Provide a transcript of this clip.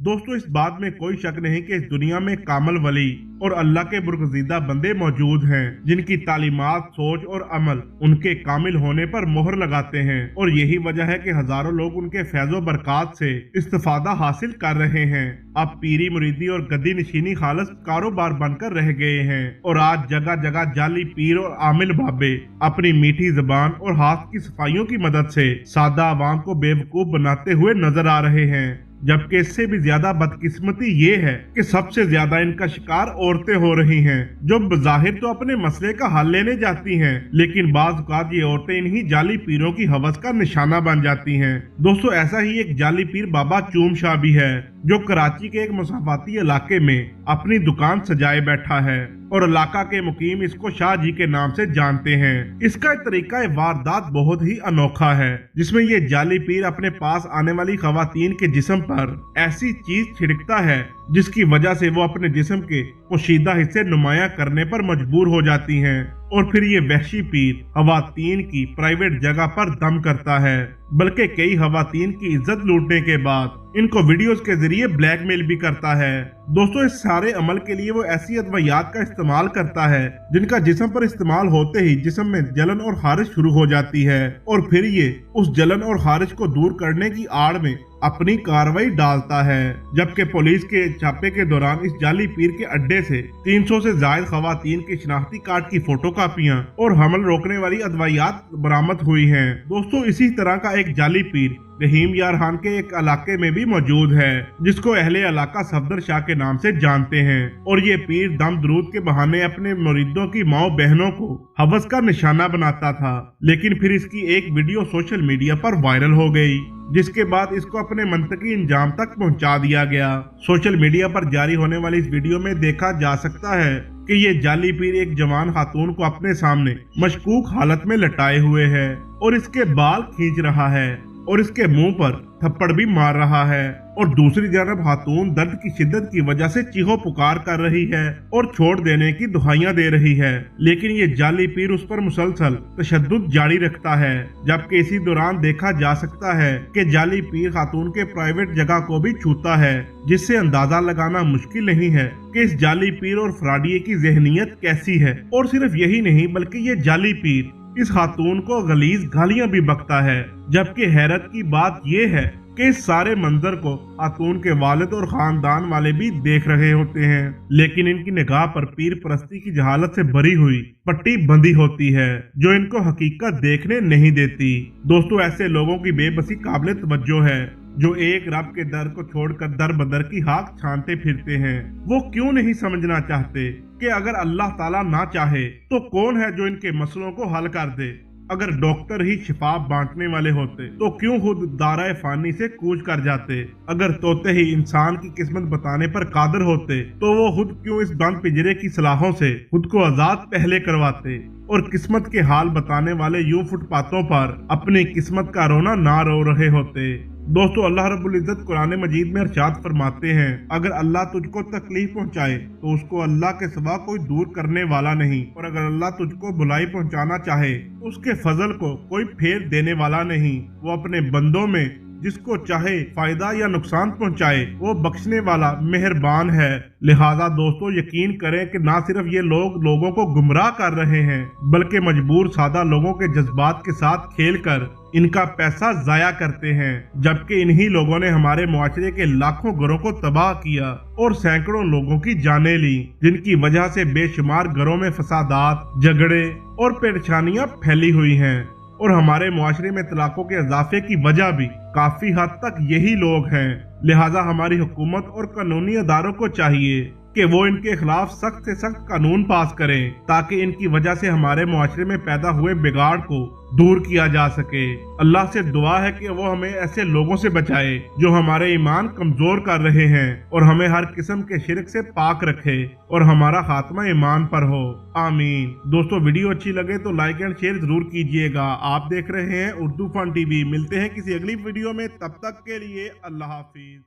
दोस्तों इस बात में कोई शक नहीं कि इस दुनिया में कामल वली और अल्लाह के बुरगजीदा बंदे मौजूद हैं जिनकी तालीमात, सोच और अमल उनके कामिल होने पर मोहर लगाते हैं, और यही वजह है कि हजारों लोग उनके फैज़ो बरकात से इस्तिफादा हासिल कर रहे हैं। अब पीरी मुरीदी और गद्दी नशीनी खालस कारोबार बनकर रह गए हैं, और आज जगह जगह जाली पीर और आमिल बाबे अपनी मीठी जबान और हाथ की सफाइयों की मदद से सादा आवाम को बेवकूफ बनाते हुए नजर आ रहे हैं। जबकि इससे भी ज्यादा बदकिस्मती ये है कि सबसे ज्यादा इनका शिकार औरतें हो रही हैं, जो बज़ाहिर तो अपने मसले का हल लेने जाती हैं, लेकिन बाज़ औक़ात ये औरतें इन्हीं जाली पीरों की हवस का निशाना बन जाती हैं। दोस्तों ऐसा ही एक जाली पीर बाबा चूम शाह भी है, जो कराची के एक मुसाफाती इलाके में अपनी दुकान सजाए बैठा है, और इलाका के मुकीम इसको शाह जी के नाम से जानते हैं। इसका तरीका वारदात बहुत ही अनोखा है, जिसमें ये जाली पीर अपने पास आने वाली खवातीन के जिस्म पर ऐसी चीज छिड़कता है जिसकी वजह से वो अपने जिस्म के पोशीदा हिस्से नुमाया करने पर मजबूर हो जाती हैं, और फिर ये वहशी पीर खवातीन की प्राइवेट जगह पर दम करता है, बल्कि कई खवातीन की इज्जत लूटने के बाद इनको वीडियोस के जरिए ब्लैकमेल भी करता है। दोस्तों इस सारे अमल के लिए वो ऐसी अद्वियात का इस्तेमाल करता है जिनका जिस्म पर इस्तेमाल होते ही जिस्म में जलन और खारिश शुरू हो जाती है, और फिर ये उस जलन और खारिश को दूर करने की आड़ में अपनी कार्रवाई डालता है। जबकि पुलिस के छापे के दौरान इस जाली पीर के अड्डे से 300 से ज्यादा खवातीन के शिनाख्ती कार्ड की फोटोकॉपियां और हमल रोकने वाली अद्वियात बरामद हुई हैं। दोस्तों इसी तरह का एक जाली पीर रहीम यार खान के एक इलाके में भी मौजूद है, जिसको अहले इलाका सफदर शाह के नाम से जानते हैं, और ये पीर दम दरूद के बहाने अपने मुरीदों की माओ बहनों को हवस का निशाना बनाता था। लेकिन फिर इसकी एक वीडियो सोशल मीडिया पर वायरल हो गई, जिसके बाद इसको अपने मंतकी इंजाम तक पहुंचा दिया गया। सोशल मीडिया पर जारी होने वाली इस वीडियो में देखा जा सकता है कि ये जाली पीर एक जवान खातून को अपने सामने मशकूक हालत में लटाए हुए है, और इसके बाल खींच रहा है, और इसके मुंह पर थप्पड़ भी मार रहा है, और दूसरी जानब खातून दर्द की शिद्दत की वजह से चीखो पुकार कर रही है और छोड़ देने की दुहाइयां दे रही है। लेकिन ये जाली पीर उस पर मुसलसल तशद्दुद जारी रखता है। जबकि इसी दौरान देखा जा सकता है कि जाली पीर खातून के प्राइवेट जगह को भी छूता है, जिससे अंदाजा लगाना मुश्किल नहीं है कि इस जाली पीर और फ्राडिये की जहनीत कैसी है। और सिर्फ यही नहीं बल्कि ये जाली पीर इस खातून को गलीज गालियां भी बकता है। जबकि हैरत की बात यह है कि इस सारे मंजर को खातून के वालिद और खानदान वाले भी देख रहे होते हैं, लेकिन इनकी निगाह पर पीर परस्ती की जहालत से भरी हुई पट्टी बंधी होती है, जो इनको हकीकत देखने नहीं देती। दोस्तों ऐसे लोगों की बेबसी काबिल तवज्जो है, जो एक रब के दर को छोड़कर दर बदर की हाक छानते फिरते हैं। वो क्यों नहीं समझना चाहते कि अगर अल्लाह ताला ना चाहे तो कौन है जो इनके मसलों को हल कर दे। अगर डॉक्टर ही शिफा बांटने वाले होते तो क्यों खुद दाराए फानी से कूच कर जाते। अगर तोते ही इंसान की किस्मत बताने पर कादर होते तो वो खुद क्यों इस बंद पिंजरे की सलाहों से खुद को आजाद पहले करवाते, और किस्मत के हाल बताने वाले यूं फुटपाथों पर अपनी किस्मत का रोना ना रो रहे होते। दोस्तों अल्लाह रब्बुल इज्जत कुरान मजीद में इरशाद फरमाते हैं, अगर अल्लाह तुझको तकलीफ पहुंचाए तो उसको अल्लाह के सिवा कोई दूर करने वाला नहीं, और अगर अल्लाह तुझको भलाई पहुंचाना चाहे तो उसके फजल को कोई फेर देने वाला नहीं। वो अपने बंदों में जिसको चाहे फायदा या नुकसान पहुंचाए, वो बख्शने वाला मेहरबान है। लिहाजा दोस्तों यकीन करें कि ना सिर्फ ये लोग लोगों को गुमराह कर रहे हैं, बल्कि मजबूर सादा लोगों के जज्बात के साथ खेलकर इनका पैसा जाया करते हैं। जबकि इन्हीं लोगों ने हमारे मुआशरे के लाखों घरों को तबाह किया और सैकड़ों लोगों की जानें ली, जिनकी वजह से बेशुमार घरों में फसादात, झगड़े और परेशानियां फैली हुई हैं। और हमारे मुआशरे में तलाकों के इजाफे की वजह भी काफी हद तक यही लोग हैं। लिहाजा हमारी हुकूमत और कानूनी अदारों को चाहिए कि वो इनके खिलाफ सख्त से सख्त कानून पास करें, ताकि इनकी वजह से हमारे मुआशरे में पैदा हुए बिगाड़ को दूर किया जा सके। अल्लाह से दुआ है कि वो हमें ऐसे लोगों से बचाए जो हमारे ईमान कमजोर कर रहे हैं, और हमें हर किस्म के शिरक से पाक रखे, और हमारा खात्मा ईमान पर हो। आमीन। दोस्तों वीडियो अच्छी लगे तो लाइक एंड शेयर जरूर कीजिएगा। आप देख रहे हैं उर्दू फन टीवी। मिलते हैं किसी अगली वीडियो में, तब तक के लिए अल्लाह हाफिज।